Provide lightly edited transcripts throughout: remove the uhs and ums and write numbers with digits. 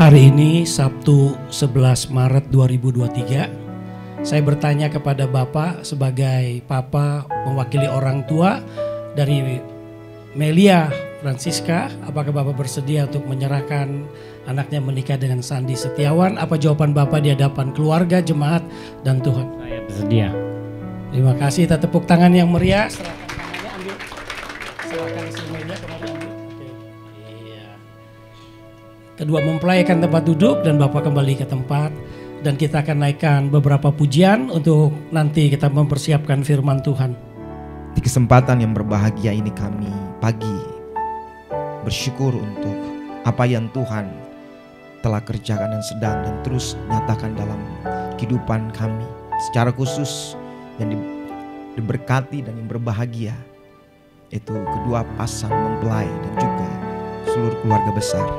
Hari ini Sabtu 11 Maret 2023, saya bertanya kepada Bapak sebagai Papa mewakili orang tua dari Melia Francisca, apakah Bapak bersedia untuk menyerahkan anaknya menikah dengan Sandi Setiawan? Apa jawaban Bapak di hadapan keluarga, jemaat, dan Tuhan? Saya bersedia. Terima kasih, kita tepuk tangan yang meriah. Serahkan tangannya, ambil. Serahkan semuanya kepada ambil. Oke. Iya. Kedua mempelaikan tempat duduk dan Bapak kembali ke tempat. Dan kita akan naikkan beberapa pujian untuk nanti kita mempersiapkan firman Tuhan. Di kesempatan yang berbahagia ini kami pagi bersyukur untuk apa yang Tuhan telah kerjakan dan sedang dan terus nyatakan dalam kehidupan kami. Secara khusus yang diberkati dan yang berbahagia itu kedua pasang mempelai dan juga seluruh keluarga besar.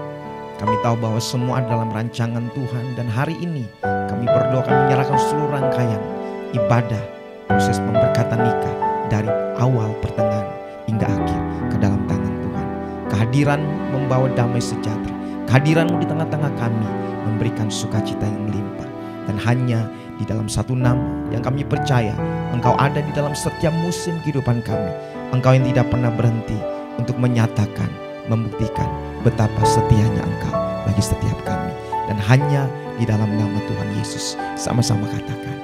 Kami tahu bahwa semua dalam rancangan Tuhan, dan hari ini kami berdoa kami menyerahkan seluruh rangkaian ibadah proses pemberkatan nikah dari awal, pertengahan hingga akhir ke dalam tangan Tuhan. Kehadiran membawa damai sejahtera, kehadiran-Mu di tengah-tengah kami memberikan sukacita yang melimpah. Dan hanya di dalam satu nama yang kami percaya, Engkau ada di dalam setiap musim kehidupan kami. Engkau yang tidak pernah berhenti untuk menyatakan, membuktikan betapa setianya Engkau bagi setiap kami. Dan hanya di dalam nama Tuhan Yesus sama-sama katakan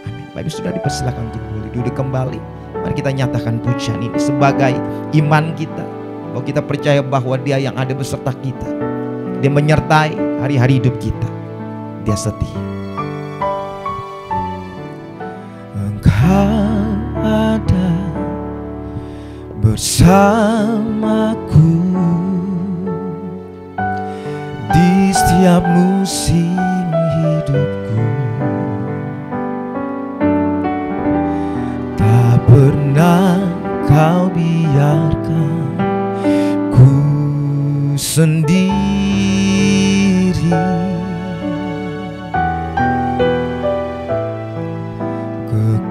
amin. Baik, sudah dipersilakan untuk boleh duduk kembali. Mari kita nyatakan pujian ini sebagai iman kita, bahwa kita percaya bahwa Dia yang ada beserta kita. Dia menyertai hari-hari hidup kita. Dia setia. Engkau ada bersamaku di setiap musim hidupku. Tak pernah Kau biarkan ku sendiri.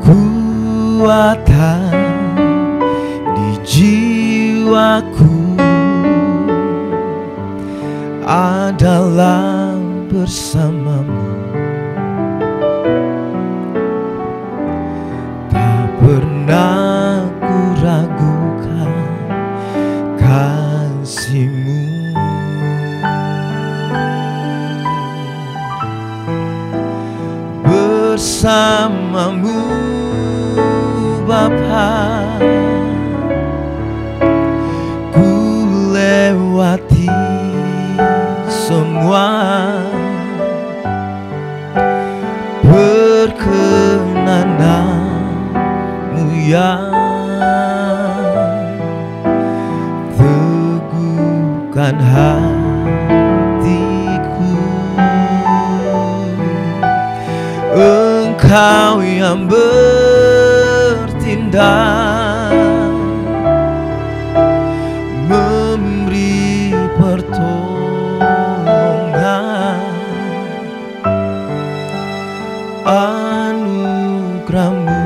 Kekuatan di jiwaku adalah bersamamu. Tak pernah ku ragukan kasih-Mu. Bersamamu Bapa, ku lewati semua perkenanan-Mu yang teguhkan hatiku. Engkau yang bertindak memberi pertolongan, anugerah-Mu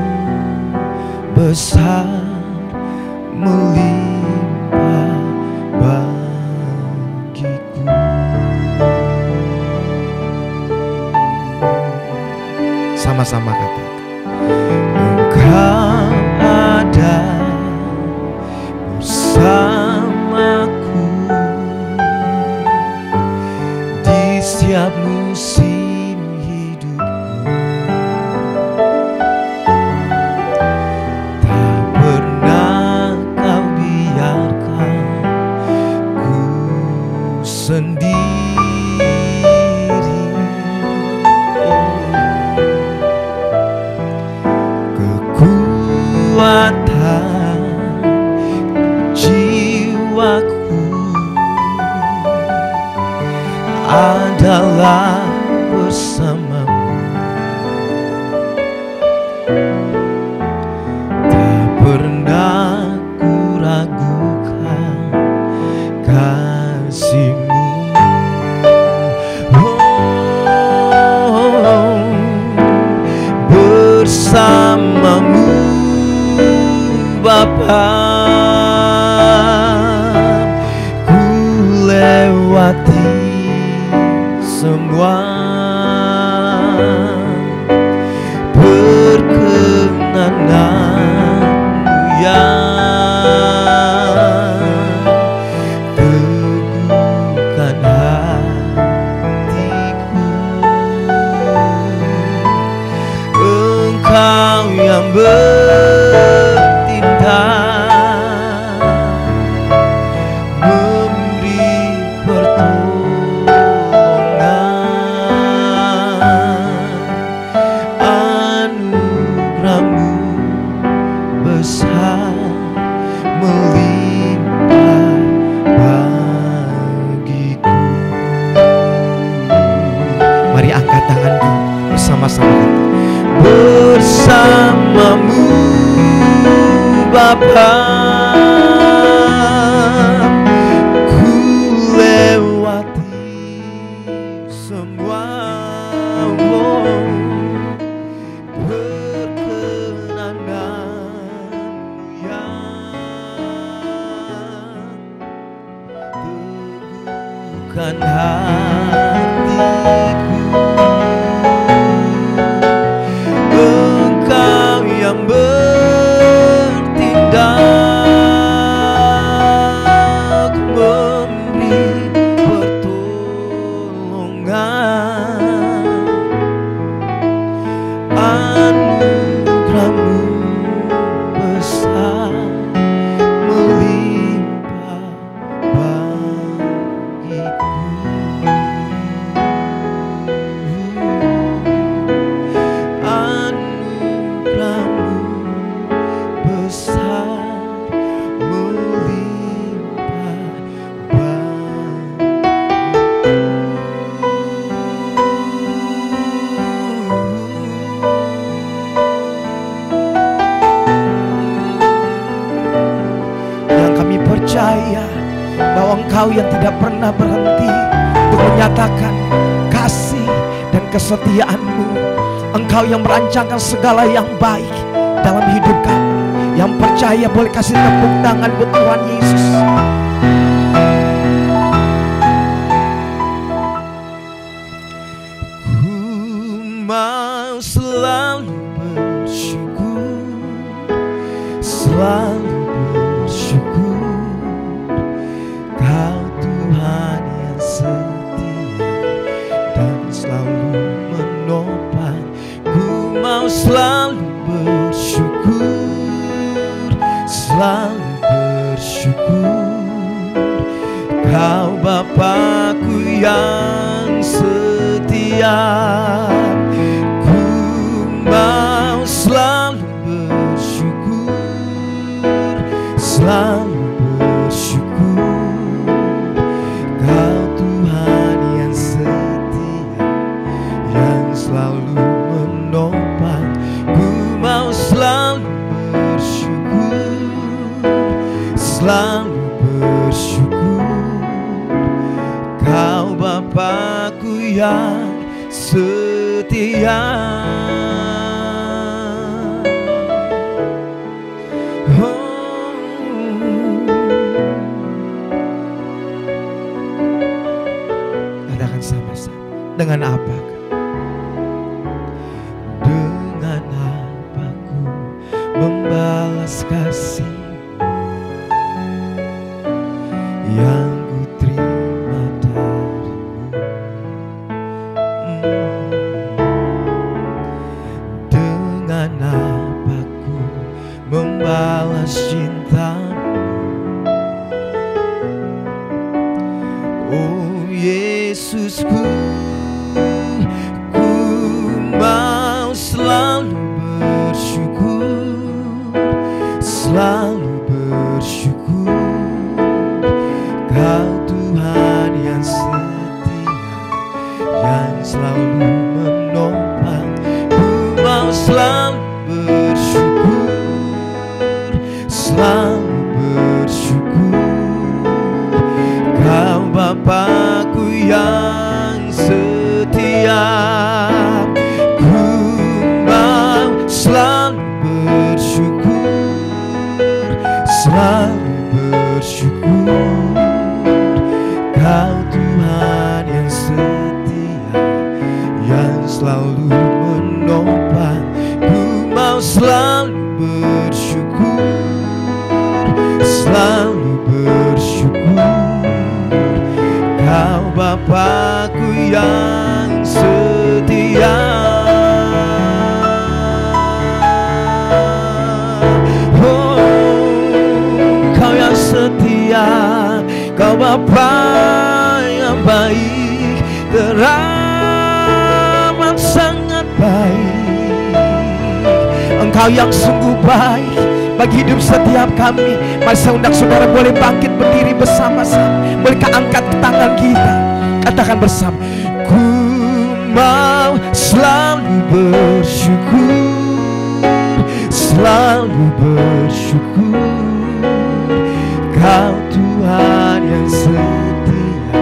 besar melimpah bagiku. Sama-sama katakan, Engkau ada bersamaku di setiap musim hidupku. Tak pernah Kau biarkan ku sendiri. Kekuatan jiwaku adalah bersamamu. Tak pernah ku ragukan kasih-Mu. Bersamamu Bapa, ku lewati semua perkenanan-Mu yang teguhkan hatiku. Engkau yang bertindak memberi pertolongan. Anugerah-Mu besar melimpah bagiku. Mari angkat tanganku bersama-sama. Bersama-Mu Bapa, ku lewati semua perkenanan yang teguhkan hatiku. Engkau yang bertindak memberi pertolongan. Anugerah-Mu besar melimpah bagiku. Anugerah-Mu besar melimpah yang kami percaya bahwa Engkau yang tidak pernah berhenti untuk menyatakan kasih dan kesetiaan-Mu. Engkau yang merancangkan segala yang baik dalam hidup kami. Yang percaya boleh kasih tepuk tangan buat Tuhan Yesus. Ku mau selalu bersyukur, selalu bersyukur. Kau Tuhan yang setia dan selalu menopang. Ku mau selalu bersyukur, selalu bersyukur. Kau Bapa-Ku yang setia. Ku mau selalu bersyukur, selalu bersyukur. Kau Tuhan yang setia, yang selalu menopang. Ku mau selalu bersyukur, selalu bersyukur. Kau Bapa-Ku yang setia. Katakan sama-sama. Dengan apa? Dengan apa ku membalas kasih yang ku terima darimu. Dengan apa ku membalas cintamu. Oh Yesusku, ku mau selalu bersyukur, selalu bersyukur. Kau Tuhan yang setia, yang selalu menopang. Ku mau selalu bersyukur, selalu bersyukur. Kau Bapa-Ku yang setia. Ku mau selalu bersyukur, selalu bersyukur. Kau Tuhan yang setia, selalu bersyukur, Kau Bapa-Ku yang setia. Oh, Kau yang setia, Kau Bapa yang baik, teramat sangat baik. Engkau yang sungguh baik bagi hidup setiap kami. Mari saya undang saudara boleh bangkit berdiri bersama-sama. Bolehkah angkat tangan kita, katakan bersama, ku mau selalu bersyukur, selalu bersyukur, Kau Tuhan yang setia,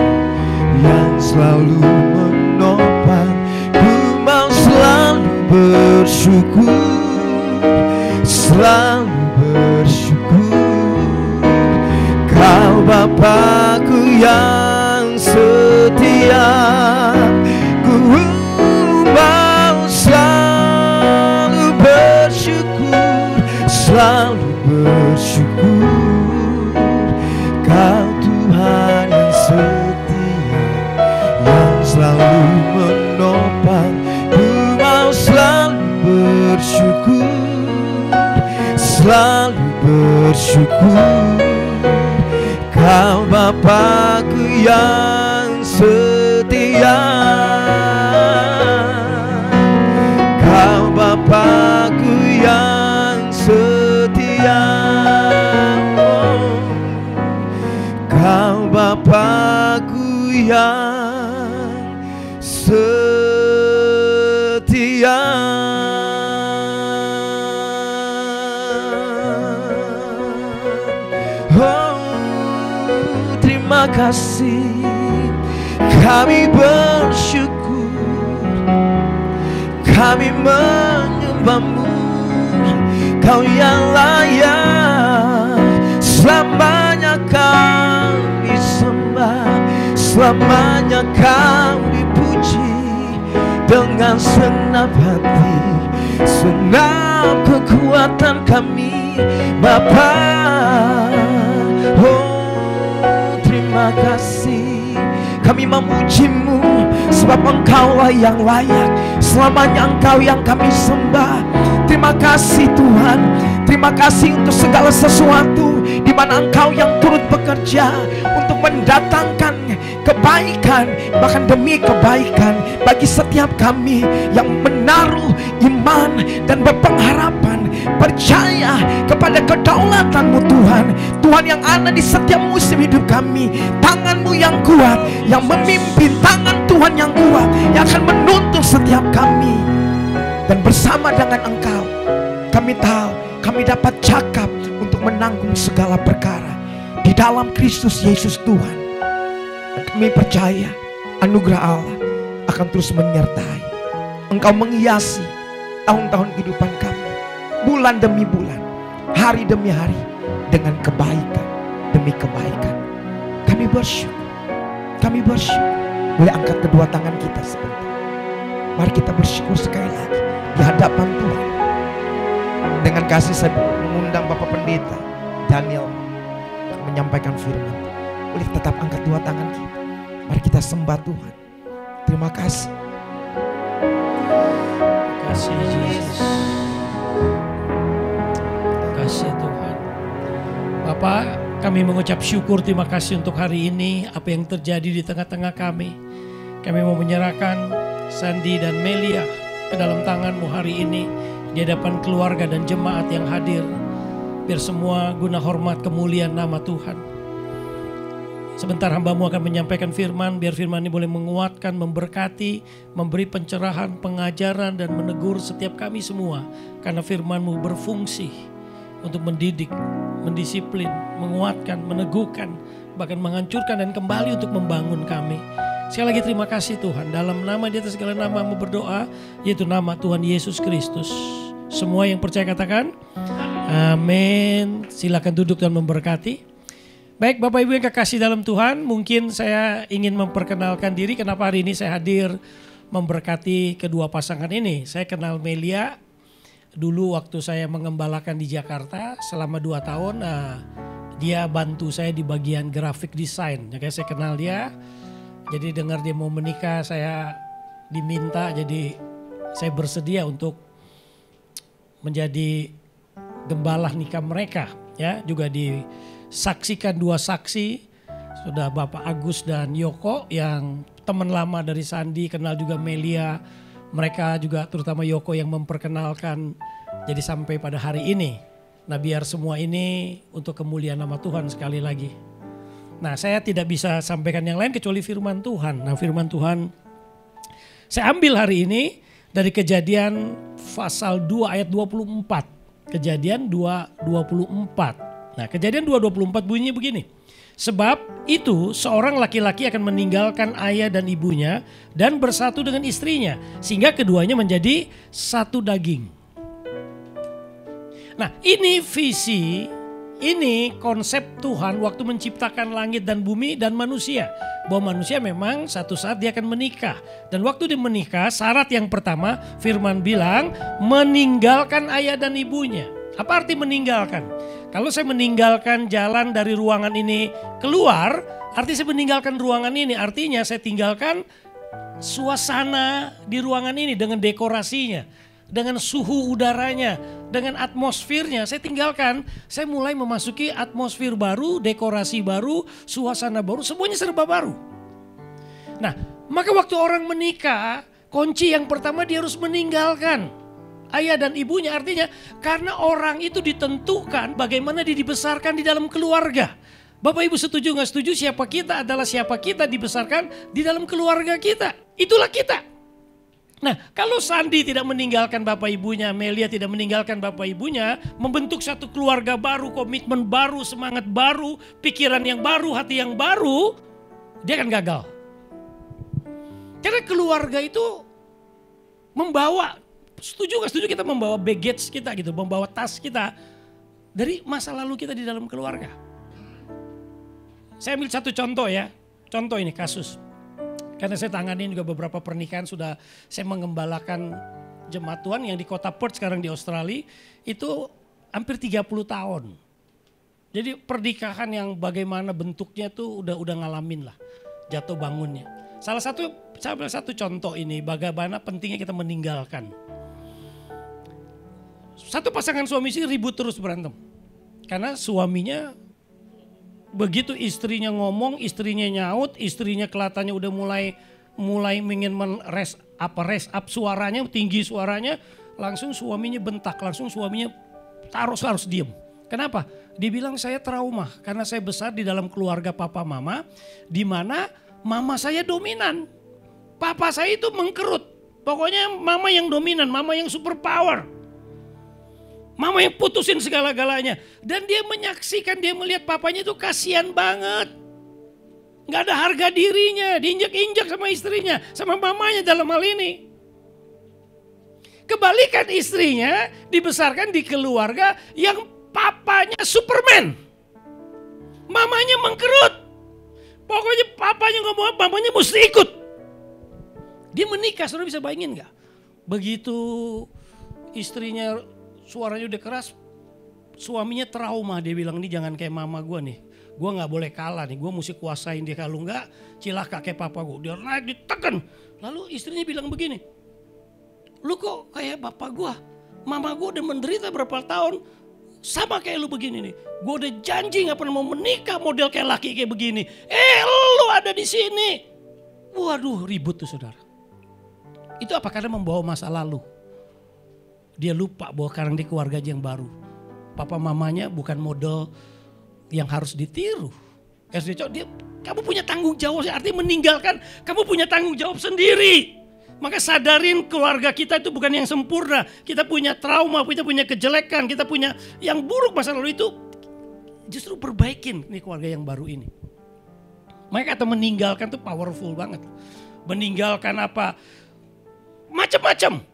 yang selalu menopang. Ku mau selalu bersyukur, selalu bersyukur, Kau Bapa-Ku yang setia. Ku mau selalu bersyukur, selalu bersyukur, Kau Tuhan yang setia, yang selalu menopang. Ku mau selalu bersyukur, selalu bersyukur, Kau Bapa-Ku yang setia. Kau Bapa-Ku yang setia. Oh, Kau Bapa-Ku yang setia. Terima kasih, kami bersyukur, kami menyembah-Mu, Kau yang layak, selamanya Kau disembah, selamanya Kau dipuji. Dengan senap hati, senap kekuatan kami, Bapa. Oh, terima kasih, kami memuji-Mu sebab Engkaulah yang layak, selamanya Engkau yang kami sembah. Terima kasih Tuhan, terima kasih untuk segala sesuatu di mana Engkau yang turut bekerja untuk mendatangkan kebaikan, bahkan demi kebaikan bagi setiap kami yang menaruh iman dan berpengharapan, percaya kepada kedaulatan-Mu Tuhan. Tuhan yang ada di setiap musim hidup kami, tangan-Mu yang kuat yang memimpin, tangan Tuhan yang kuat yang akan menuntun setiap kami. Dan bersama dengan Engkau kami tahu kami dapat cakap untuk menanggung segala perkara di dalam Kristus Yesus Tuhan. Dan kami percaya anugerah Allah akan terus menyertai. Engkau menghiasi tahun-tahun kehidupan kami, bulan demi bulan, hari demi hari, dengan kebaikan demi kebaikan. Kami bersyukur, kami bersyukur. Boleh angkat kedua tangan kita sebentar. Mari kita bersyukur sekali lagi di hadapan Tuhan. Dengan kasih saya mengundang Bapak Pendeta Daniel menyampaikan firman. Boleh tetap angkat dua tangan kita. Mari kita sembah Tuhan. Terima kasih. Terima kasih Yesus. Terima kasih Tuhan. Bapak, kami mengucap syukur, terima kasih untuk hari ini, apa yang terjadi di tengah-tengah kami. Kami mau menyerahkan Sandy dan Melia ke dalam tangan-Mu hari ini, di hadapan keluarga dan jemaat yang hadir. Biar semua guna hormat kemuliaan nama Tuhan. Sebentar hamba-Mu akan menyampaikan firman, biar firman ini boleh menguatkan, memberkati, memberi pencerahan, pengajaran dan menegur setiap kami semua. Karena firman-Mu berfungsi untuk mendidik, mendisiplin, menguatkan, meneguhkan, bahkan menghancurkan dan kembali untuk membangun kami. Sekali lagi terima kasih Tuhan. Dalam nama di atas segala nama mau berdoa, yaitu nama Tuhan Yesus Kristus. Semua yang percaya katakan amin. Silakan duduk dan memberkati. Baik Bapak Ibu yang kekasih dalam Tuhan, mungkin saya ingin memperkenalkan diri kenapa hari ini saya hadir memberkati kedua pasangan ini. Saya kenal Melia dulu waktu saya mengembalakan di Jakarta selama 2 tahun. dia bantu saya di bagian grafik desain. Ya, kayak saya kenal dia. Jadi dengar dia mau menikah, saya diminta, jadi saya bersedia untuk menjadi gembala nikah mereka. Ya, juga disaksikan 2 saksi, sudah Bapak Agus dan Yoko yang teman lama dari Sandi, kenal juga Melia. Mereka juga terutama Yoko yang memperkenalkan, jadi sampai pada hari ini. Nah, biar semua ini untuk kemuliaan nama Tuhan sekali lagi. Nah, saya tidak bisa sampaikan yang lain kecuali firman Tuhan. Nah, firman Tuhan saya ambil hari ini dari Kejadian pasal 2 ayat 24. Kejadian 2:24. Nah, Kejadian 2:24 bunyinya begini. Sebab itu seorang laki-laki akan meninggalkan ayah dan ibunya dan bersatu dengan istrinya, sehingga keduanya menjadi satu daging. Nah, ini visi, ini konsep Tuhan waktu menciptakan langit dan bumi dan manusia. Bahwa manusia memang satu saat dia akan menikah. Dan waktu dia menikah, syarat yang pertama firman bilang meninggalkan ayah dan ibunya. Apa arti meninggalkan? Kalau saya meninggalkan jalan dari ruangan ini keluar, artinya saya meninggalkan ruangan ini. Artinya saya tinggalkan suasana di ruangan ini dengan dekorasinya, dengan suhu udaranya, dengan atmosfernya. Saya tinggalkan, saya mulai memasuki atmosfer baru, dekorasi baru, suasana baru, semuanya serba baru. Nah, maka waktu orang menikah, kunci yang pertama dia harus meninggalkan ayah dan ibunya. Artinya karena orang itu ditentukan bagaimana dia dibesarkan di dalam keluarga. Bapak Ibu setuju gak setuju, siapa kita adalah siapa kita dibesarkan di dalam keluarga kita. Itulah kita. Nah, kalau Sandi tidak meninggalkan bapak ibunya, Melia tidak meninggalkan bapak ibunya, membentuk satu keluarga baru, komitmen baru, semangat baru, pikiran yang baru, hati yang baru, dia akan gagal. Karena keluarga itu membawa, setuju gak setuju kita membawa baggage kita gitu, membawa tas kita dari masa lalu kita di dalam keluarga. Saya ambil satu contoh ya, contoh ini kasus. Karena saya tanganin juga beberapa pernikahan, sudah saya mengembalakan jemaat Tuhan yang di kota Perth sekarang di Australia, itu hampir 30 tahun. Jadi pernikahan yang bagaimana bentuknya tuh udah ngalamin lah jatuh bangunnya. Saya ambil satu contoh ini, bagaimana pentingnya kita meninggalkan. Satu pasangan suami istri ribut terus berantem. Karena suaminya begitu istrinya ngomong, istrinya nyaut, istrinya kelihatannya udah mulai ingin raise up suaranya, tinggi suaranya, langsung suaminya bentak, langsung suaminya harus diem. Kenapa? Dia bilang saya trauma karena saya besar di dalam keluarga papa mama, di mana mama saya dominan, papa saya itu mengkerut. Pokoknya mama yang dominan, mama yang super power. Mama yang putusin segala-galanya. Dan dia menyaksikan, dia melihat papanya itu kasihan banget. Gak ada harga dirinya, diinjak-injak sama istrinya, sama mamanya dalam hal ini. Kebalikan istrinya dibesarkan di keluarga yang papanya Superman. Mamanya mengkerut. Pokoknya papanya ngomong, mamanya mesti ikut. Dia menikah, saudara bisa bayangin gak? Begitu istrinya suaranya udah keras, suaminya trauma. Dia bilang, ini jangan kayak mama gue nih. Gue gak boleh kalah nih, gue mesti kuasain dia. Kalau enggak, cilaka kayak papa gue. Dia naik, ditekan. Lalu istrinya bilang begini, lu kok kayak bapak gue? Mama gue udah menderita berapa tahun, sama kayak lu begini nih. Gue udah janji gak pernah mau menikah model kayak laki kayak begini. Lu ada di sini. Waduh, ribut tuh saudara. Itu apa? Karena membawa masa lalu. Dia lupa bahwa sekarang di keluarga yang baru. Papa mamanya bukan model yang harus ditiru. Dia, kamu punya tanggung jawab, artinya meninggalkan, kamu punya tanggung jawab sendiri. Maka sadarin keluarga kita itu bukan yang sempurna. Kita punya trauma, kita punya kejelekan, kita punya yang buruk masa lalu itu. Justru perbaikin nih keluarga yang baru ini. Maka kata meninggalkan itu powerful banget. Meninggalkan apa? Macam-macam.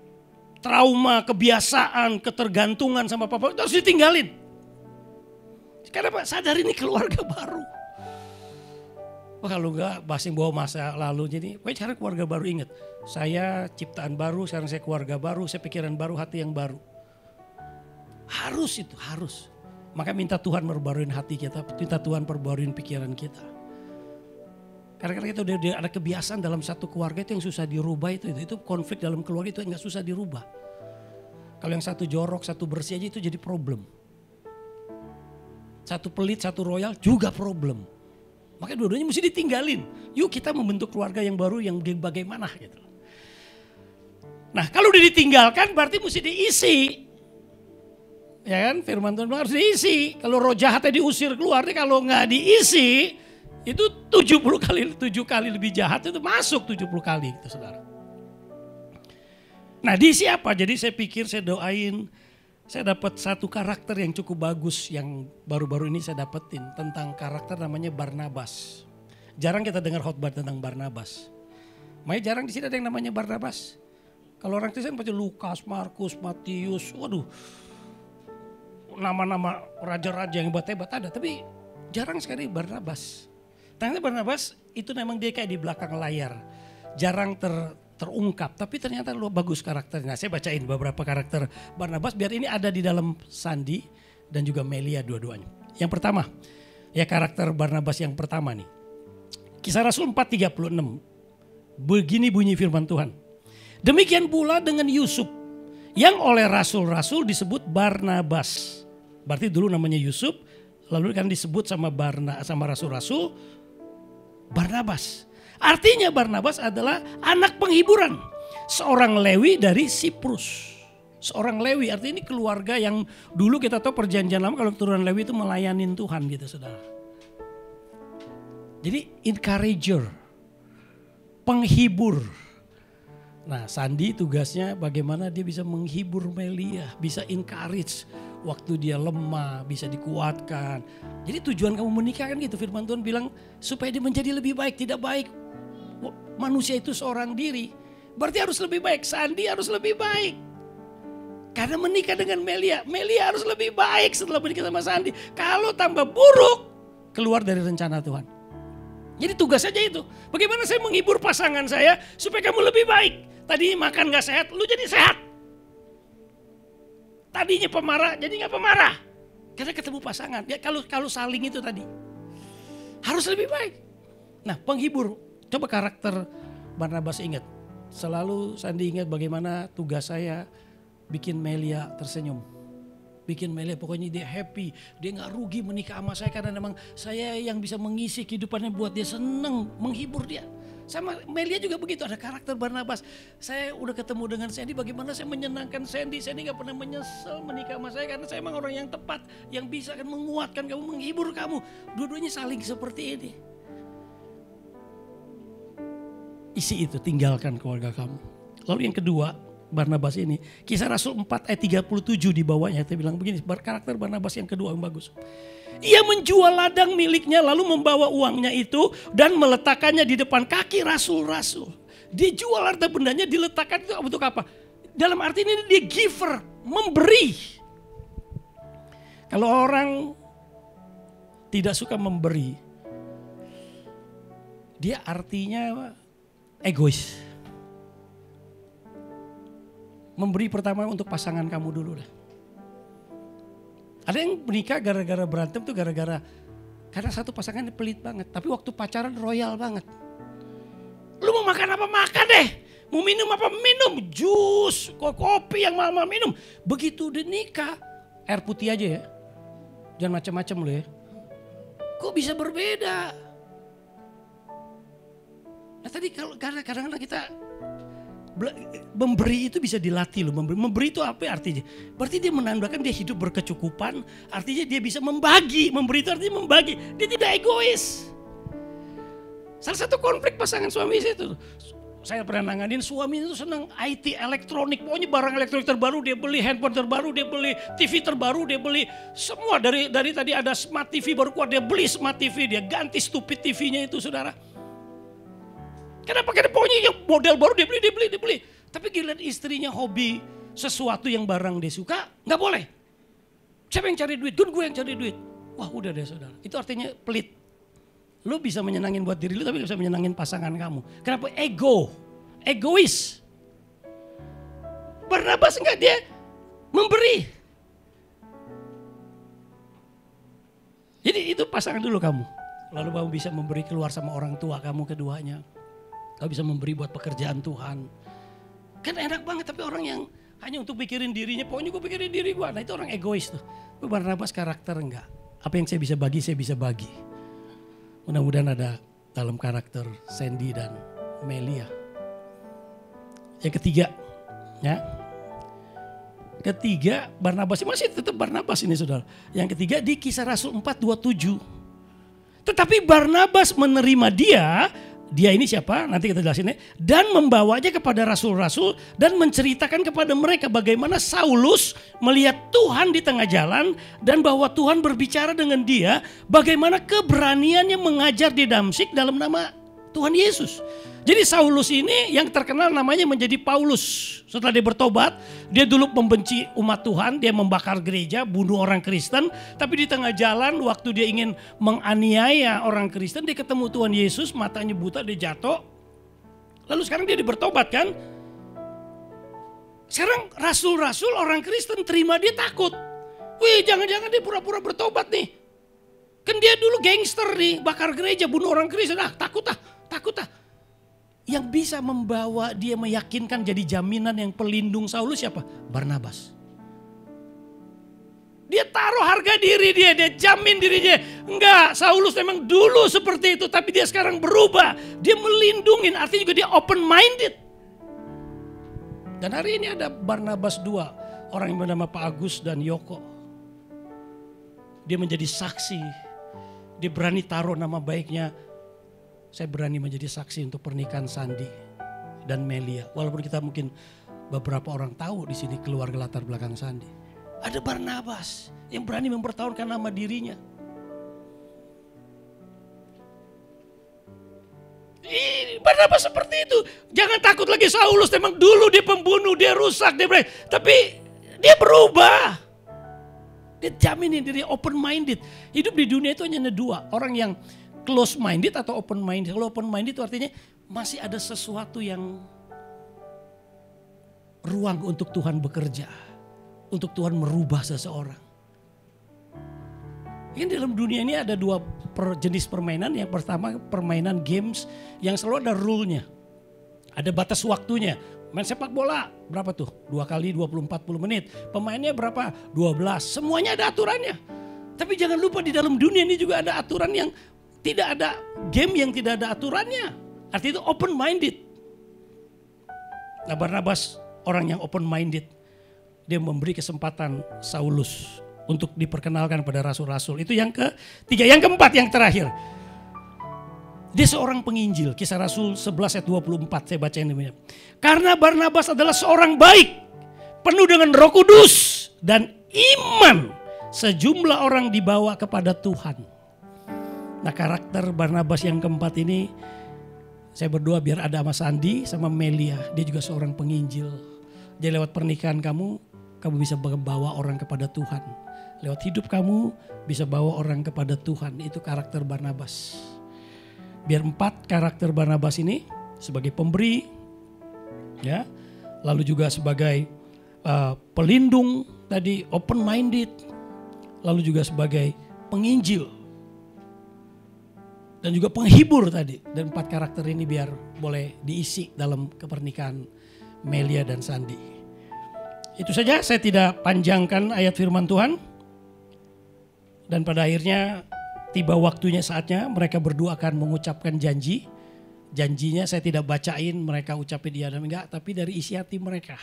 Trauma, kebiasaan, ketergantungan sama papa itu harus ditinggalin. Karena Pak sadar ini keluarga baru. Kalau enggak basing bawa masa lalu. Jadi cara keluarga baru ingat. Saya ciptaan baru, sekarang saya keluarga baru, saya pikiran baru, hati yang baru. Harus itu, harus. Maka minta Tuhan perbaruin hati kita, minta Tuhan perbaruin pikiran kita. Karena kita udah ada kebiasaan dalam satu keluarga itu yang susah dirubah itu konflik dalam keluarga itu nggak susah dirubah. Kalau yang satu jorok, satu bersih aja itu jadi problem. Satu pelit, satu royal juga problem. Maka dua-duanya mesti ditinggalin. Yuk kita membentuk keluarga yang baru yang bagaimana gitu. Nah kalau udah ditinggalkan berarti mesti diisi. Ya kan firman Tuhan harus diisi. Kalau roh jahatnya diusir keluar, kalau nggak diisi itu 7 kali lebih jahat itu masuk 70 kali gitu saudara. Nah diisi apa? Jadi saya pikir saya doain saya dapat satu karakter yang cukup bagus yang baru-baru ini saya dapetin tentang karakter namanya Barnabas. Jarang kita dengar khotbah tentang Barnabas. Makanya jarang di sini ada yang namanya Barnabas. Kalau orang Kristen baca Lukas, Markus, Matius, waduh. Nama-nama raja-raja yang hebat-hebat ada, tapi jarang sekali Barnabas. Ternyata Barnabas itu memang dia kayak di belakang layar. Jarang terungkap, tapi ternyata lu bagus karakternya. Saya bacain beberapa karakter Barnabas biar ini ada di dalam Sandi dan juga Melia dua-duanya. Yang pertama, ya karakter Barnabas yang pertama nih. Kisah Rasul 4:36. Begini bunyi firman Tuhan. Demikian pula dengan Yusuf yang oleh rasul-rasul disebut Barnabas. Berarti dulu namanya Yusuf, lalu kan disebut sama rasul-rasul Barnabas. Artinya Barnabas adalah anak penghiburan. Seorang Lewi dari Siprus. Seorang Lewi artinya ini keluarga yang dulu kita tahu perjanjian lama kalau keturunan Lewi itu melayanin Tuhan gitu saudara. Jadi encourager, penghibur. Nah Sandi tugasnya bagaimana dia bisa menghibur Melia, bisa encourage waktu dia lemah, bisa dikuatkan. Jadi tujuan kamu menikah kan gitu firman Tuhan bilang supaya dia menjadi lebih baik, tidak baik. Manusia itu seorang diri, berarti harus lebih baik. Sandi harus lebih baik. Karena menikah dengan Melia harus lebih baik setelah menikah sama Sandi. Kalau tambah buruk, keluar dari rencana Tuhan. Jadi tugas saja itu. Bagaimana saya menghibur pasangan saya supaya kamu lebih baik. Tadi makan gak sehat, lu jadi sehat. Tadinya pemarah, jadi gak pemarah. Karena ketemu pasangan. Ya, kalau saling itu tadi. Harus lebih baik. Nah penghibur. Coba karakter Barnabas ingat. Selalu Sandi ingat bagaimana tugas saya bikin Melia tersenyum. Bikin Melia pokoknya dia happy. Dia gak rugi menikah sama saya karena memang saya yang bisa mengisi kehidupannya buat dia seneng. Menghibur dia. Sama Melia juga begitu, ada karakter Barnabas. Saya udah ketemu dengan Sandy, bagaimana saya menyenangkan Sandy. Sandy gak pernah menyesal menikah sama saya karena saya emang orang yang tepat. Yang bisa kan menguatkan kamu, menghibur kamu. Dua-duanya saling seperti ini. Isi itu, tinggalkan keluarga kamu. Lalu yang kedua, Barnabas ini. Kisah Rasul 4 ayat 37 di bawahnya. Dia bilang begini, karakter Barnabas yang kedua yang bagus. Ia menjual ladang miliknya lalu membawa uangnya itu dan meletakkannya di depan kaki rasul-rasul. Dia jual harta bendanya diletakkan itu untuk apa? Dalam arti ini dia giver, memberi. Kalau orang tidak suka memberi, dia artinya egois. Memberi pertama untuk pasangan kamu dulu dah. Ada yang menikah gara-gara berantem tuh karena satu pasangannya pelit banget. Tapi waktu pacaran royal banget. Lu mau makan apa makan deh. Mau minum apa minum. Jus, kopi yang mahal-mahal minum. Begitu udah nikah, air putih aja ya. Jangan macam-macam lu ya. Kok bisa berbeda? Nah tadi kalau kadang-kadang kita memberi itu bisa dilatih loh. Memberi itu apa artinya? Berarti dia menandakan dia hidup berkecukupan. Artinya dia bisa membagi. Memberi itu artinya membagi. Dia tidak egois. Salah satu konflik pasangan suami saya itu. Saya pernah nanganin suami itu senang IT elektronik. Pokoknya barang elektronik terbaru dia beli. Handphone terbaru dia beli. TV terbaru dia beli. Semua dari tadi ada smart TV baru keluar. Dia beli smart TV. Dia ganti stupid TV-nya itu saudara. Kenapa? Karena pokoknya yang model baru dia beli. Tapi giliran istrinya hobi sesuatu yang barang dia suka, nggak boleh. Siapa yang cari duit? Gue yang cari duit. Wah udah deh saudara. Itu artinya pelit. Lu bisa menyenangin buat diri lu tapi gak bisa menyenangin pasangan kamu. Kenapa? Egois. Barnabas enggak, dia memberi. Jadi itu pasangan dulu kamu. Lalu kamu bisa memberi keluar sama orang tua kamu keduanya. Kamu bisa memberi buat pekerjaan Tuhan. Kan enak banget, tapi orang yang hanya untuk pikirin dirinya, pokoknya gue pikirin diri gue. Nah itu orang egois tuh. Barnabas karakter enggak. Apa yang saya bisa bagi. Mudah-mudahan ada dalam karakter Sandy dan Melia. Yang ketiga, ya. Ketiga, Barnabas, masih tetap Barnabas ini saudara. Yang ketiga di Kisah Rasul 4:27. Tetapi Barnabas menerima dia ini siapa? Nanti kita jelasin ya. Dan membawanya kepada rasul-rasul dan menceritakan kepada mereka bagaimana Saulus melihat Tuhan di tengah jalan dan bahwa Tuhan berbicara dengan dia, bagaimana keberaniannya mengajar di Damsyik dalam nama Tuhan Yesus. Jadi Saulus ini yang terkenal namanya menjadi Paulus. Setelah dia bertobat, dia dulu membenci umat Tuhan, dia membakar gereja, bunuh orang Kristen. Tapi di tengah jalan waktu dia ingin menganiaya orang Kristen, dia ketemu Tuhan Yesus, matanya buta, dia jatuh. Lalu sekarang dia bertobat kan. Sekarang rasul-rasul orang Kristen terima dia takut. Wih, jangan-jangan dia pura-pura bertobat nih. Kan dia dulu gangster nih, bakar gereja, bunuh orang Kristen. Takut ah. Yang bisa membawa dia meyakinkan jadi jaminan yang pelindung Saulus siapa? Barnabas. Dia taruh harga diri dia jamin dirinya. Enggak, Saulus memang dulu seperti itu, tapi dia sekarang berubah. Dia melindungi, artinya juga dia open minded. Dan hari ini ada Barnabas 2, orang yang bernama Pak Agus dan Yoko. Dia menjadi saksi. Dia berani taruh nama baiknya. Saya berani menjadi saksi untuk pernikahan Sandy dan Melia. Walaupun kita mungkin beberapa orang tahu di sini keluarga latar belakang Sandy. Ada Barnabas yang berani mempertaruhkan nama dirinya. Barnabas seperti itu. Jangan takut lagi Saulus. Memang dulu dia pembunuh, dia rusak, tapi dia berubah. Dia jaminin diri open minded. Hidup di dunia itu hanya ada dua. Orang yang close minded atau open minded. Kalau open minded itu artinya masih ada sesuatu yang ruang untuk Tuhan bekerja. Untuk Tuhan merubah seseorang. Ini dalam dunia ini ada dua jenis permainan. Yang pertama permainan games yang selalu ada rule-nya. Ada batas waktunya. Main sepak bola berapa tuh? 2 kali 20-40 menit. Pemainnya berapa? 12. Semuanya ada aturannya. Tapi jangan lupa di dalam dunia ini juga ada aturan yang tidak ada game yang tidak ada aturannya. Artinya itu open minded. Nah Barnabas orang yang open minded. Dia memberi kesempatan Saulus untuk diperkenalkan pada rasul-rasul. Itu yang ketiga. Yang keempat, yang terakhir. Dia seorang penginjil. Kisah Rasul 11 ayat 24. Saya bacain ini. Karena Barnabas adalah seorang baik. Penuh dengan Roh Kudus dan iman. Sejumlah orang dibawa kepada Tuhan. Nah karakter Barnabas yang keempat ini saya berdoa biar ada sama Sandy sama Melia. Dia juga seorang penginjil. Jadi lewat pernikahan kamu bisa membawa orang kepada Tuhan. Lewat hidup kamu bisa bawa orang kepada Tuhan. Itu karakter Barnabas. Biar 4 karakter Barnabas ini sebagai pemberi, ya, lalu juga sebagai pelindung tadi open minded, lalu juga sebagai penginjil. Dan juga penghibur tadi. Dan 4 karakter ini biar boleh diisi dalam kepernikahan Melia dan Sandy. Itu saja, saya tidak panjangkan ayat firman Tuhan. Dan pada akhirnya tiba waktunya saatnya mereka berdua akan mengucapkan janji. Janjinya saya tidak bacain mereka ucapin iya dan enggak. Tapi dari isi hati mereka.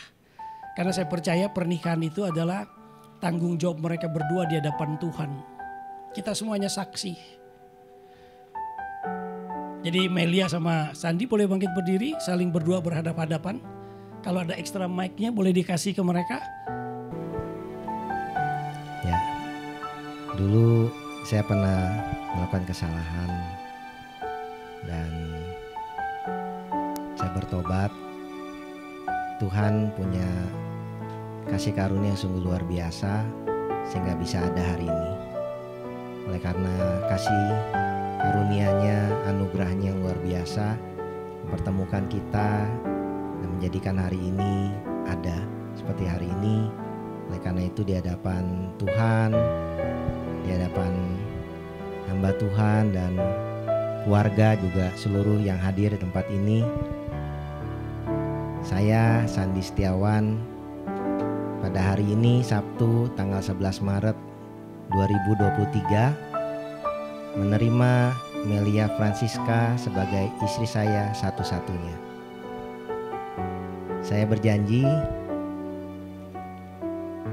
Karena saya percaya pernikahan itu adalah tanggung jawab mereka berdua di hadapan Tuhan. Kita semuanya saksi. Jadi Melia sama Sandy boleh bangkit berdiri, saling berdua berhadap-hadapan. Kalau ada extra mic-nya boleh dikasih ke mereka. Ya, dulu saya pernah melakukan kesalahan dan saya bertobat. Tuhan punya kasih karunia yang sungguh luar biasa sehingga bisa ada hari ini. Oleh karena kasih karunia-Nya, anugerah-Nya yang luar biasa mempertemukan kita dan menjadikan hari ini ada seperti hari ini. Oleh karena itu di hadapan Tuhan, di hadapan hamba Tuhan dan keluarga juga seluruh yang hadir di tempat ini. Saya Sandi Setiawan pada hari ini Sabtu tanggal 11 Maret 2023 menerima Melia Francisca sebagai istri saya satu-satunya. Saya berjanji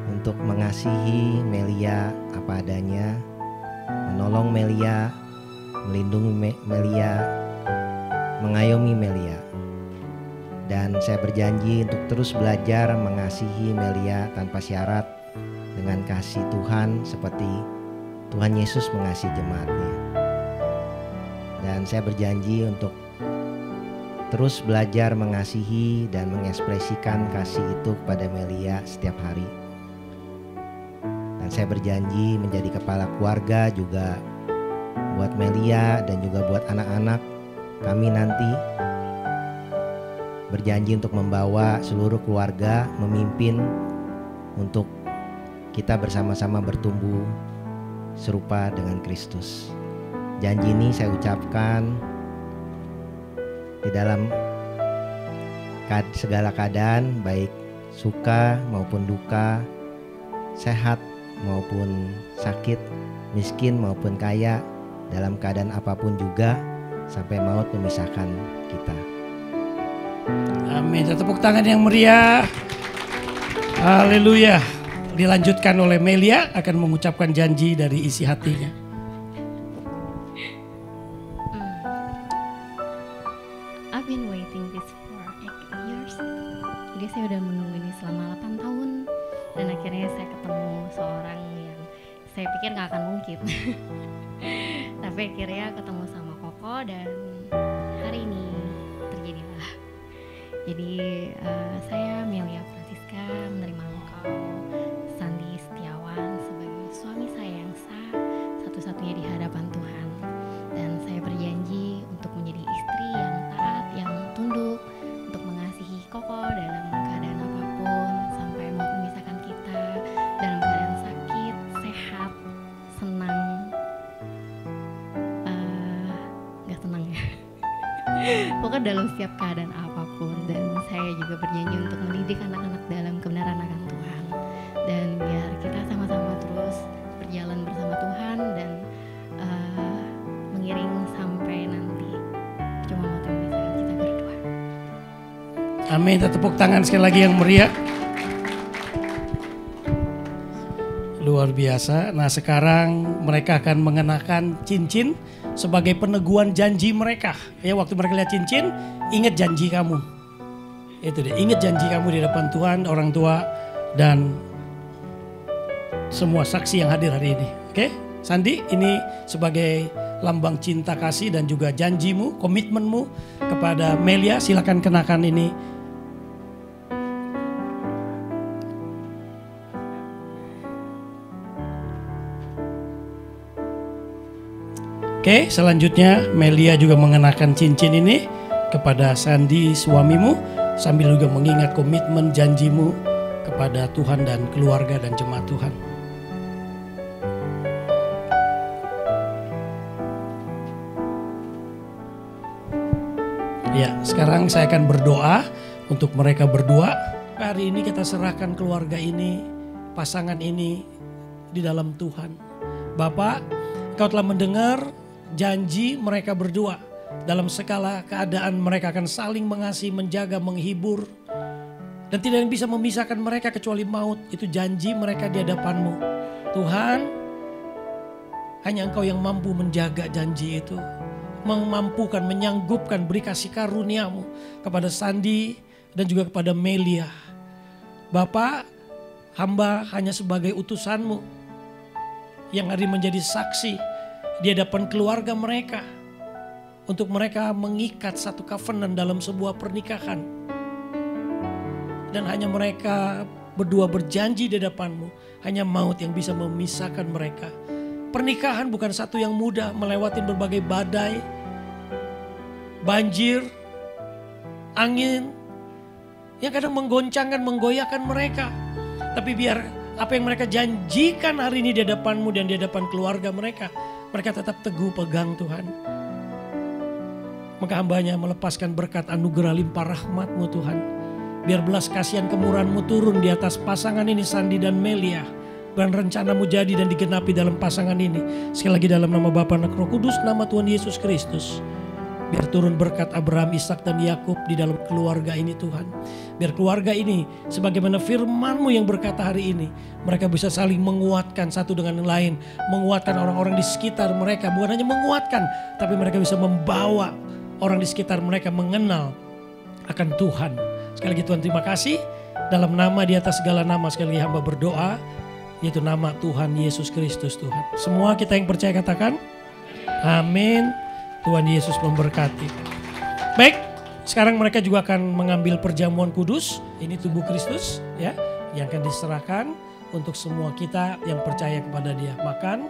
untuk mengasihi Melia apa adanya, menolong Melia, melindungi Melia, mengayomi Melia. Dan saya berjanji untuk terus belajar mengasihi Melia tanpa syarat dengan kasih Tuhan seperti Tuhan Yesus mengasihi jemaatnya. Dan saya berjanji untuk terus belajar mengasihi dan mengekspresikan kasih itu kepada Melia setiap hari. Dan saya berjanji menjadi kepala keluarga juga buat Melia dan juga buat anak-anak kami nanti. Berjanji untuk membawa seluruh keluarga memimpin untuk kita bersama-sama bertumbuh serupa dengan Kristus. Janji ini saya ucapkan di dalam segala keadaan, baik suka maupun duka, sehat maupun sakit, miskin maupun kaya, dalam keadaan apapun juga sampai maut memisahkan kita. Amin. Tepuk tangan yang meriah. Haleluya. Dilanjutkan oleh Melia akan mengucapkan janji dari isi hatinya. I've been waiting this for 8 years. Jadi saya udah menunggu ini selama 8 tahun. Dan akhirnya saya ketemu seorang yang saya pikir gak akan mungkin. Tapi akhirnya ketemu sama Koko dan hari ini terjadilah. Jadi saya Melia Francisca menerima engkau Sandi Setiawan sebagai suami saya yang sah, satu-satunya di hadapan Tuhan. Dan saya berjanji untuk menjadi istri yang taat, yang tunduk, untuk mengasihi Koko dalam keadaan apapun sampai maut memisahkan kita, dalam keadaan sakit, sehat, senang, gak senang ya. Pokoknya dalam setiap keadaan apapun. Dan saya juga berjanji untuk mendidik anak-anak dalam kebenaran akan Tuhan. Dan biar kita sama-sama terus berjalan bersama Tuhan dan mengiring sampai nanti cuma mau memisahkan kita berdua. Amin. Tepuk tangan sekali lagi yang meriah. Luar biasa. Nah, sekarang mereka akan mengenakan cincin sebagai peneguhan janji mereka. Ya, waktu mereka lihat cincin, ingat janji kamu. Itu deh, ingat janji kamu di depan Tuhan, orang tua dan semua saksi yang hadir hari ini. Oke, Sandi, ini sebagai lambang cinta kasih dan juga janjimu, komitmenmu kepada Melia. Silakan kenakan ini. Oke, selanjutnya Melia juga mengenakan cincin ini kepada Sandi suamimu sambil juga mengingat komitmen janjimu kepada Tuhan dan keluarga dan jemaat Tuhan. Ya, sekarang saya akan berdoa untuk mereka berdua. Hari ini kita serahkan keluarga ini, pasangan ini di dalam Tuhan. Bapak, Engkau telah mendengar janji mereka berdua. Dalam segala keadaan mereka akan saling mengasihi, menjaga, menghibur. Dan tidak yang bisa memisahkan mereka kecuali maut. Itu janji mereka di hadapan-Mu. Tuhan, hanya Engkau yang mampu menjaga janji itu. Memampukan, menyanggupkan, beri kasih karunia-Mu kepada Sandi dan juga kepada Melia. Bapak, hamba hanya sebagai utusan-Mu yang hari menjadi saksi di hadapan keluarga mereka. Untuk mereka mengikat satu covenant dalam sebuah pernikahan. Dan hanya mereka berdua berjanji di hadapan-Mu. Hanya maut yang bisa memisahkan mereka. Pernikahan bukan satu yang mudah, melewati berbagai badai, banjir, angin. Yang kadang menggoncangkan, menggoyahkan mereka. Tapi biar apa yang mereka janjikan hari ini di hadapan-Mu dan di hadapan keluarga mereka Mereka tetap teguh pegang Tuhan. Maka hambanya melepaskan berkat anugerah limpah rahmat-Mu Tuhan. Biar belas kasihan kemurahan-Mu turun di atas pasangan ini, Sandi dan Melia. Dan rencana-Mu jadi dan digenapi dalam pasangan ini. Sekali lagi dalam nama Bapa, Anak, Roh Kudus, nama Tuhan Yesus Kristus. Biar turun berkat Abraham, Ishak dan Yakub di dalam keluarga ini Tuhan. Biar keluarga ini sebagaimana firman-Mu yang berkata hari ini, mereka bisa saling menguatkan satu dengan yang lain. Menguatkan orang-orang di sekitar mereka. Bukan hanya menguatkan, tapi mereka bisa membawa orang di sekitar mereka mengenal akan Tuhan. Sekali lagi Tuhan, terima kasih. Dalam nama di atas segala nama, sekali lagi hamba berdoa, yaitu nama Tuhan Yesus Kristus Tuhan. Semua kita yang percaya katakan amin. Tuhan Yesus memberkati. Baik, sekarang mereka juga akan mengambil perjamuan kudus. Ini tubuh Kristus ya, yang akan diserahkan untuk semua kita yang percaya kepada Dia. Makan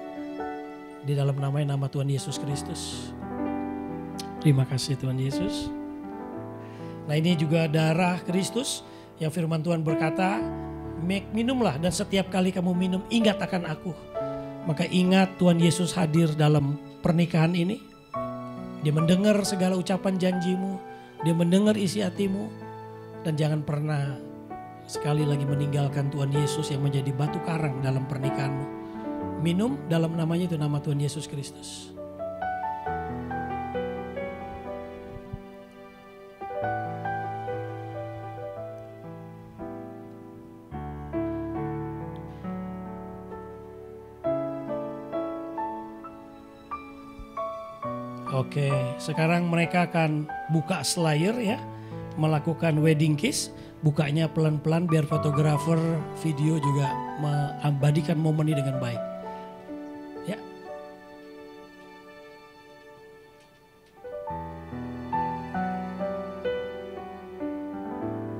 di dalam nama Tuhan Yesus Kristus. Terima kasih Tuhan Yesus. Nah, ini juga darah Kristus yang firman Tuhan berkata, minumlah dan setiap kali kamu minum ingat akan aku. Maka ingat Tuhan Yesus hadir dalam pernikahan ini. Dia mendengar segala ucapan janjimu. Dia mendengar isi hatimu. Dan jangan pernah sekali lagi meninggalkan Tuhan Yesus yang menjadi batu karang dalam pernikahanmu. Minum dalam namanya, itu nama Tuhan Yesus Kristus. Oke, sekarang mereka akan buka slayer ya, melakukan wedding kiss. Bukanya pelan-pelan biar fotografer video juga mengabadikan momen ini dengan baik. Ya.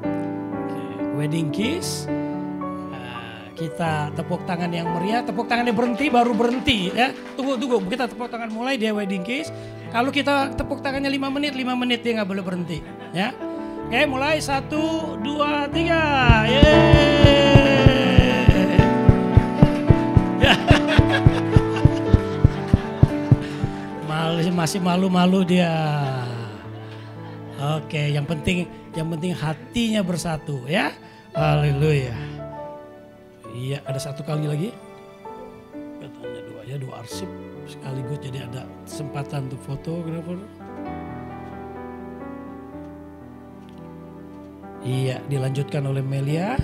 Oke, wedding kiss. Kita tepuk tangan yang meriah, tepuk tangannya berhenti baru berhenti ya. Tunggu, kita tepuk tangan mulai dia wedding kiss. Kalau kita tepuk tangannya 5 menit dia nggak boleh berhenti ya. Oke, mulai 1, 2, 3. Yeay. Masih malu-malu dia. Oke, yang penting hatinya bersatu ya. Haleluya. Iya, ada satu kali lagi. Katanya 2 ya, 2 arsip sekaligus, jadi ada kesempatan untuk fotografer. Iya, dilanjutkan oleh Melia.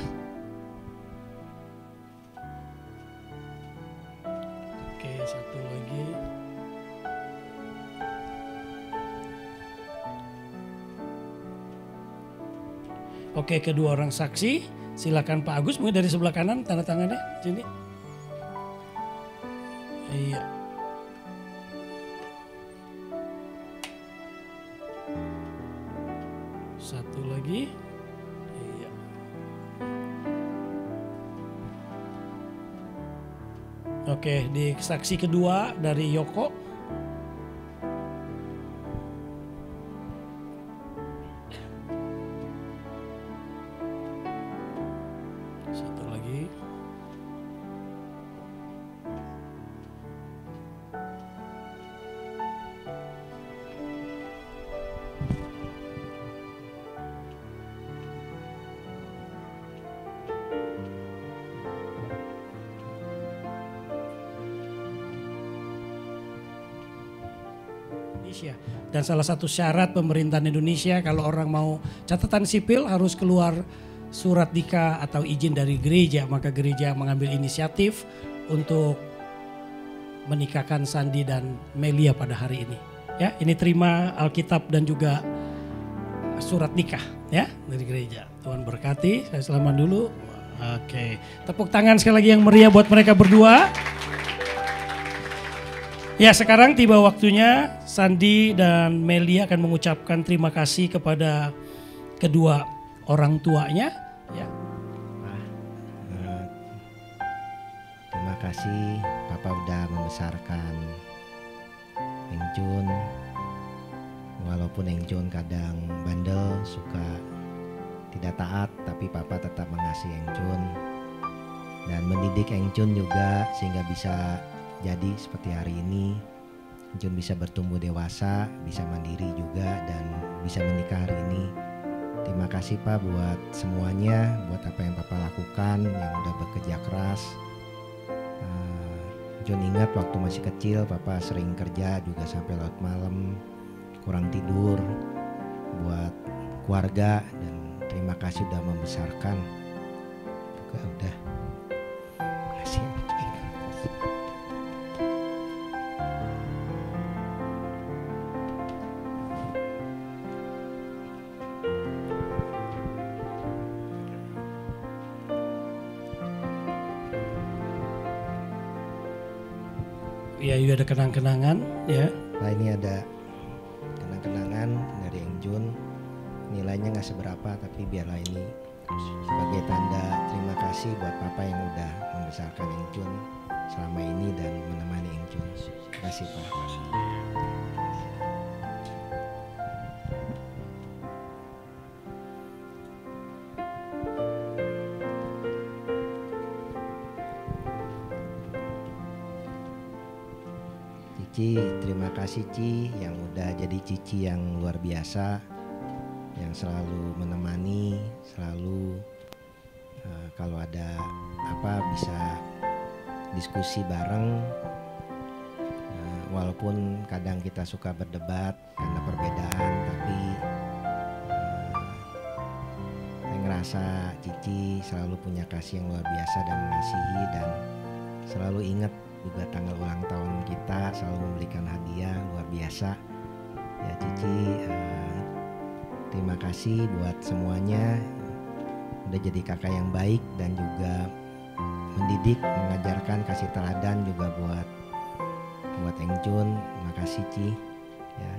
Oke, satu lagi. Oke, kedua orang saksi. Silakan Pak Agus, mungkin dari sebelah kanan tanda tangannya sini. Iya. Satu lagi. Iya. Oke, di saksi kedua dari Yoko. Satu lagi. Indonesia. Dan salah satu syarat pemerintahan Indonesia kalau orang mau catatan sipil harus keluar surat nikah atau izin dari gereja. Maka gereja mengambil inisiatif untuk menikahkan Sandi dan Melia pada hari ini. Ya, ini terima Alkitab dan juga surat nikah ya dari gereja. Tuhan berkati. Saya selamat dulu. Oke, tepuk tangan sekali lagi yang meriah buat mereka berdua. Ya, sekarang tiba waktunya Sandi dan Melia akan mengucapkan terima kasih kepada kedua orang tuanya. Ya. Terima kasih Papa udah membesarkan Engjun. Walaupun Engjun kadang bandel, suka tidak taat, tapi Papa tetap mengasihi Engjun dan mendidik Engjun juga sehingga bisa jadi seperti hari ini. Jun bisa bertumbuh dewasa, bisa mandiri juga, dan bisa menikah hari ini. Terima kasih Pak buat semuanya, buat apa yang Papa lakukan, yang udah bekerja keras. Jun ingat waktu masih kecil Papa sering kerja juga sampai larut malam, kurang tidur buat keluarga, dan terima kasih udah membesarkan. Juga udah. Makasih. Ya, ada kenang-kenangan ya. Nah ini ada kenang-kenangan dari Eng Jun. Nilainya nggak seberapa, tapi biarlah ini sebagai tanda terima kasih buat Papa yang udah membesarkan Eng Jun selama ini dan menemani Eng Jun. Terima kasih Pak. Cici, terima kasih Ci yang udah jadi Cici yang luar biasa, yang selalu menemani, selalu kalau ada apa bisa diskusi bareng, walaupun kadang kita suka berdebat karena perbedaan, tapi saya ngerasa Cici selalu punya kasih yang luar biasa dan mengasihi, dan selalu ingat juga tanggal ulang tahun kita, selalu memberikan hadiah luar biasa. Ya Cici, terima kasih buat semuanya, udah jadi kakak yang baik dan juga mendidik, mengajarkan, kasih teladan juga buat Eng Jun. Terima kasih Ci. Ya.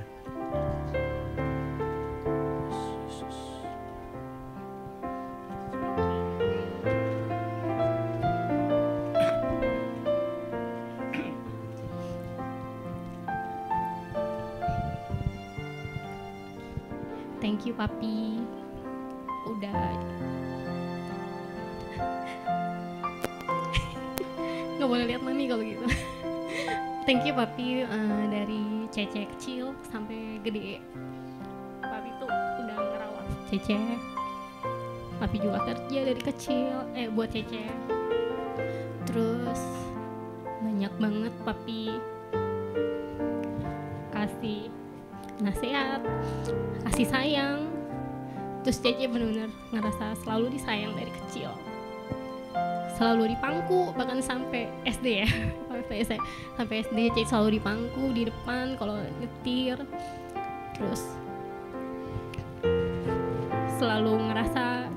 Thank you Papi, udah nggak boleh lihat Mami kalau gitu. Thank you Papi, dari Cece kecil sampai gede, Papi tuh udah ngerawat Cece. Papi juga kerja dari kecil, buat Cece. Terus banyak banget Papi kasih nasihat, kasih sayang. Terus Cece benar-benar ngerasa selalu disayang dari kecil, selalu dipangku, bahkan sampai SD ya. Sampai SD Cece selalu dipangku di depan kalau nyetir. Terus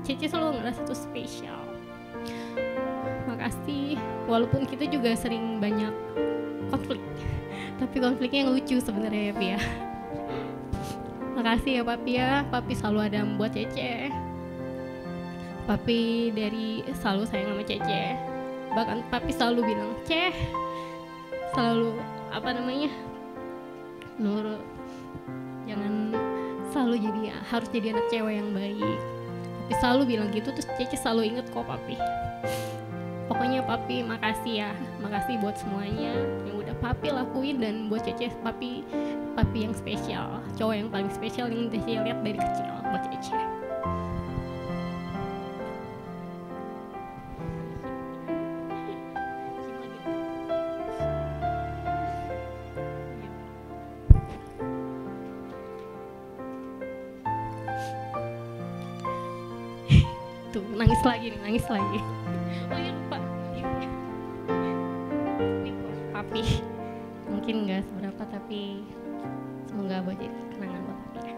Cece selalu ngerasa itu spesial. Makasih, walaupun kita juga sering banyak konflik, tapi konfliknya yang lucu sebenarnya ya Pi ya. Makasih ya Papi ya, Papi selalu ada buat Cece. Papi selalu sayang sama Cece. Bahkan Papi selalu bilang, selalu nurut. Jangan selalu harus jadi anak cewek yang baik. Papi selalu bilang gitu, terus Cece selalu inget kok Papi. Pokoknya Papi makasih ya, makasih buat semuanya yang udah Papi lakuin, dan buat Cece Papi yang spesial, cowok yang paling spesial yang udah saya lihat dari kecil buat Cece. Tuh nangis lagi. Oh iya lupa. Ini buat Papi. Mungkin nggak seberapa, tapi semoga buat jadi kenangan buat Papi ya.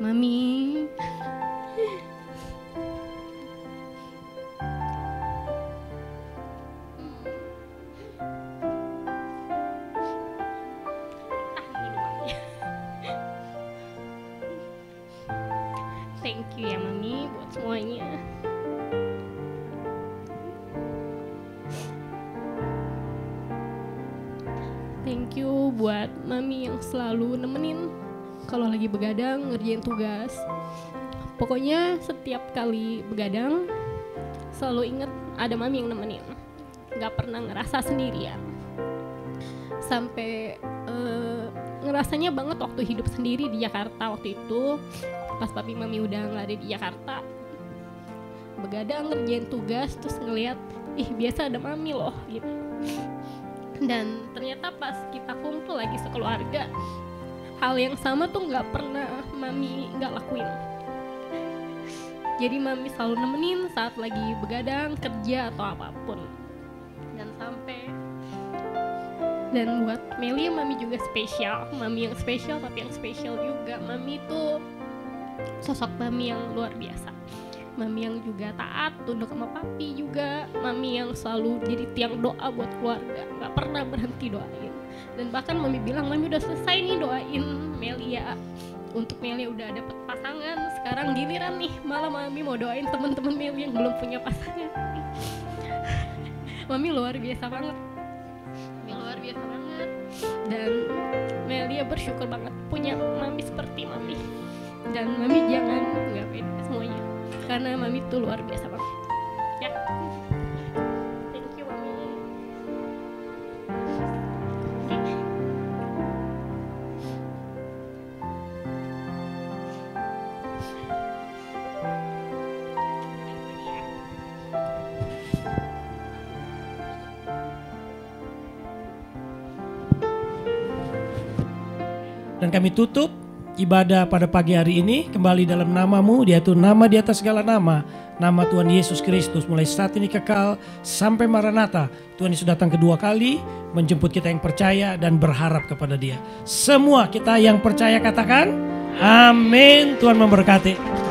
Mami. Thank you ya Mami buat semuanya. Thank you buat Mami yang selalu nemenin kalau lagi begadang ngerjain tugas. Pokoknya setiap kali begadang selalu inget ada mami yang nemenin, nggak pernah ngerasa sendirian. Sampai ngerasanya banget waktu hidup sendiri di Jakarta waktu itu, pas papi mami udah nggak ada di Jakarta, begadang ngerjain tugas, terus ngeliat ih biasa ada mami loh gitu. Dan ternyata pas kita kumpul lagi sekeluarga, hal yang sama tuh nggak pernah mami nggak lakuin. Jadi mami selalu nemenin saat lagi begadang, kerja atau apapun. Dan buat Melia, mami juga spesial. Mami yang spesial, tapi yang spesial juga. Mami itu sosok mami yang luar biasa. Mami yang juga taat, tunduk sama papi juga. Mami yang selalu jadi tiang doa buat keluarga, gak pernah berhenti doain. Dan bahkan mami bilang, mami udah selesai nih doain Melia. Untuk Melia udah dapet pasangan, sekarang giliran nih malah mami mau doain teman-teman Melia yang belum punya pasangan. Mami luar biasa banget. Dan Melia bersyukur banget punya mami seperti mami. Dan mami jangan nggak pede semuanya, karena mami tuh luar biasa banget ya. Thank you mami. Dan kami tutup ibadah pada pagi hari ini kembali dalam namamu, yaitu nama di atas segala nama, nama Tuhan Yesus Kristus, mulai saat ini kekal sampai Maranatha. Tuhan Yesus datang kedua kali menjemput kita yang percaya dan berharap kepada Dia. Semua kita yang percaya katakan amin. Tuhan memberkati.